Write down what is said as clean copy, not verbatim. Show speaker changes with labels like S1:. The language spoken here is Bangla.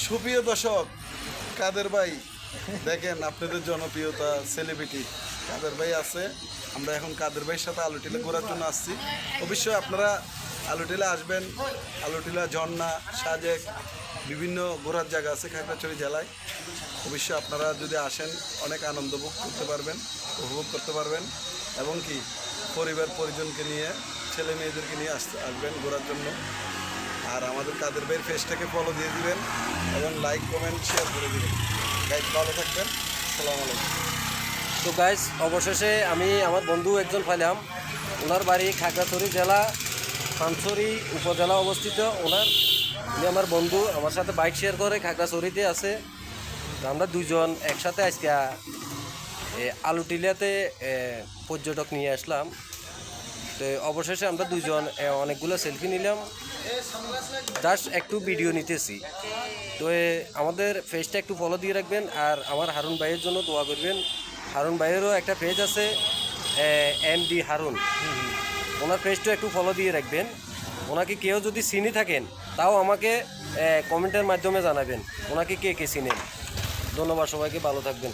S1: সুপ্রিয় দর্শক, কাদের ভাই দেখেন আপনাদের জনপ্রিয়তা সেলিব্রিটি কাদের ভাই আছে। আমরা এখন কাদের ভাইয়ের সাথে আলুটিলা ঘোরার জন্য আসছি। অবশ্যই আপনারা আলুটিলা আসবেন। আলুটিলা, ঝর্ণা, সাজেক বিভিন্ন ঘোরার জায়গা আছে খাগড়াছড়ি জেলায়। অবশ্যই আপনারা যদি আসেন অনেক আনন্দ ভোগ করতে পারবেন, উপভোগ করতে পারবেন এবং কি পরিবার পরিজনকে নিয়ে, ছেলে মেয়েদেরকে নিয়ে আসবেন ঘোরার জন্য। আর আমাদের কাদের ভাইয়ের পেজটাকে ফলো দিয়ে দিবেন এবং লাইক কমেন্ট শেয়ার করে দিবেন। গাইজ ভালো থাকবেন। আসসালামু আলাইকুম।
S2: তো গাইজ, অবশেষে আমি আমার বন্ধু একজন পাইলাম। ওনার বাড়ি খাগড়াছড়ি জেলা, পানছড়ি উপজেলা অবস্থিত। উনি আমার বন্ধু, আমার সাথে বাইক শেয়ার করে, খাগড়াছড়িতে আছে। তো আমরা দুজন একসাথে আজকে আলুটিলাতে পর্যটক নিয়ে আসলাম। তো অবশেষে আমরা দুজন অনেকগুলো সেলফি নিলাম, জাস্ট একটু ভিডিও নিতেছি। তো আমাদের পেজটা একটু ফলো দিয়ে রাখবেন। আর আমার হারুন ভাইয়ের জন্য দোয়া করবেন। হারুন ভাইয়েরও একটা পেজ আছে, MD হারুন, ওনার পেজটা একটু ফলো দিয়ে রাখবেন। ওনাকে কেউ যদি চিনি থাকেন তাও আমাকে কমেন্টের মাধ্যমে জানাবেন ওনাকে কে কে চিনেন। ধন্যবাদ সবাইকে, ভালো থাকবেন।